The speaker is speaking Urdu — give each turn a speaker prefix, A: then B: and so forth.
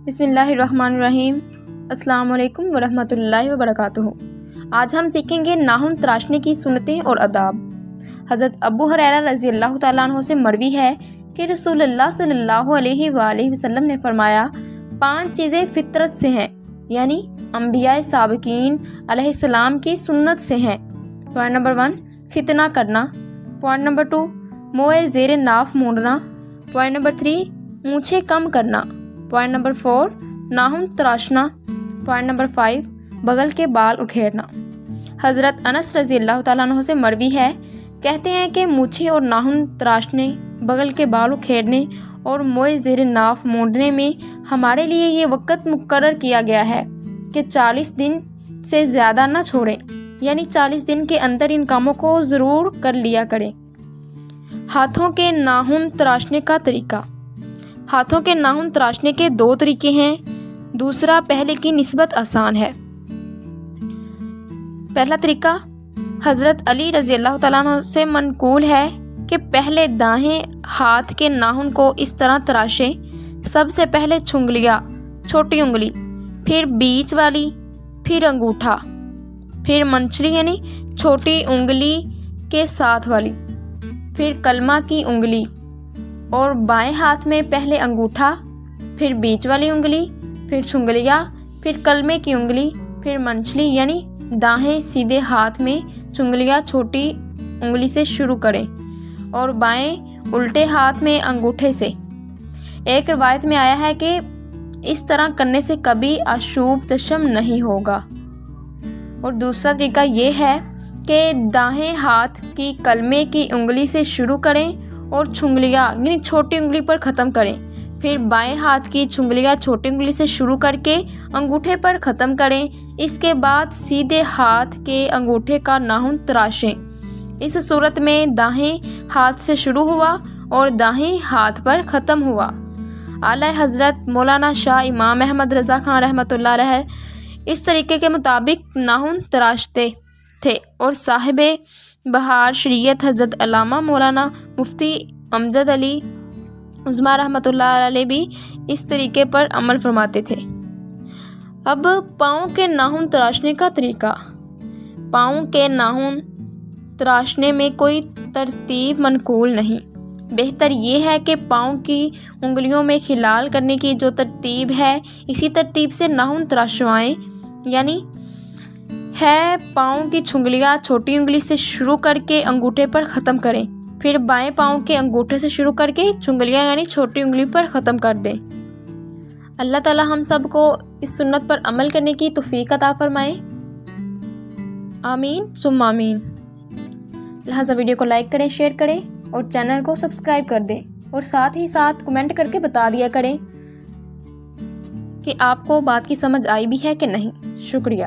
A: بسم اللہ الرحمن الرحیم۔ السلام علیکم ورحمۃ اللہ وبرکاتہ۔ آج ہم سیکھیں گے ناخن تراشنے کی سنتیں اور آداب۔ حضرت ابو ہریرہ رضی اللہ تعالیٰ عنہ سے مروی ہے کہ رسول اللہ صلی اللہ علیہ وآلہ وسلم نے فرمایا، 5 چیزیں فطرت سے ہیں، یعنی انبیاء سابقین علیہ السلام کی سنت سے ہیں۔ پوائنٹ نمبر 1، ختنہ کرنا۔ پوائنٹ نمبر 2، موئے زیر ناف مونڈنا۔ پوائنٹ نمبر 3، مونچھیں کم کرنا۔ پوائنٹ نمبر 4، ناخن تراشنا۔ پوائنٹ نمبر 5، بغل کے بال اکھیڑنا۔ حضرت انس رضی اللہ تعالیٰ عنہ سے مروی ہے، کہتے ہیں کہ مونچھیں اور ناخن تراشنے، بغل کے بال اکھیڑنے اور موئے زیر ناف مونڈنے میں ہمارے لیے یہ وقت مقرر کیا گیا ہے کہ 40 دن سے زیادہ نہ چھوڑیں، یعنی 40 دن کے اندر ان کاموں کو ضرور کر لیا کریں۔ ہاتھوں کے ناخن تراشنے کا طریقہ۔ ہاتھوں کے ناخن تراشنے کے 2 طریقے ہیں، دوسرا پہلے کی نسبت آسان ہے۔ پہلا طریقہ حضرت علی رضی اللہ تعالیٰ عنہ سے منقول ہے کہ پہلے دائیں ہاتھ کے ناخن کو اس طرح تراشیں، سب سے پہلے چھنگلیاں، چھوٹی انگلی، پھر بیچ والی، پھر انگوٹھا، پھر منچلی یعنی چھوٹی انگلی کے ساتھ والی، پھر کلمہ کی انگلی، اور بائیں ہاتھ میں پہلے انگوٹھا، پھر بیچ والی انگلی، پھر چھنگلیاں، پھر کلمے کی انگلی، پھر منچلی یعنی دائیں سیدھے ہاتھ میں چھنگلیاں چھوٹی انگلی سے شروع کریں اور بائیں الٹے ہاتھ میں انگوٹھے سے۔ ایک روایت میں آیا ہے کہ اس طرح کرنے سے کبھی اشوب چشم نہیں ہوگا۔ اور دوسرا طریقہ یہ ہے کہ دائیں ہاتھ کی کلمے کی انگلی سے شروع کریں اور چھنگلیاں یعنی چھوٹی انگلی پر ختم کریں، پھر بائیں ہاتھ کی چھنگلیاں چھوٹی انگلی سے شروع کر کے انگوٹھے پر ختم کریں۔ اس کے بعد سیدھے ہاتھ کے انگوٹھے کا ناخن تراشیں۔ اس صورت میں دائیں ہاتھ سے شروع ہوا اور دائیں ہاتھ پر ختم ہوا۔ اعلیٰ حضرت مولانا شاہ امام احمد رضا خان رحمۃ اللہ علیہ اس طریقے کے مطابق ناخن تراشتے تھے، اور صاحب بہار شریعت حضرت علامہ مولانا مفتی امجد علی عظمیٰ رحمۃ اللہ علیہ بھی اس طریقے پر عمل فرماتے تھے۔ اب پاؤں کے ناخن تراشنے کا طریقہ۔ پاؤں کے ناخن تراشنے میں کوئی ترتیب منقول نہیں، بہتر یہ ہے کہ پاؤں کی انگلیوں میں خلال کرنے کی جو ترتیب ہے اسی ترتیب سے ناخن تراشوائیں، یعنی ہے پاؤں کی چھنگلیاں چھوٹی انگلی سے شروع کر کے انگوٹھے پر ختم کریں، پھر بائیں پاؤں کے انگوٹھے سے شروع کر کے چھنگلیاں یعنی چھوٹی انگلی پر ختم کر دیں۔ اللہ تعالی ہم سب کو اس سنت پر عمل کرنے کی توفیق عطا فرمائے، آمین ثم آمین۔ لہٰذا ویڈیو کو لائک کریں، شیئر کریں اور چینل کو سبسکرائب کر دیں، اور ساتھ ہی ساتھ کمنٹ کر کے بتا دیا کریں کہ آپ کو بات کی سمجھ آئی بھی ہے کہ نہیں۔ شکریہ۔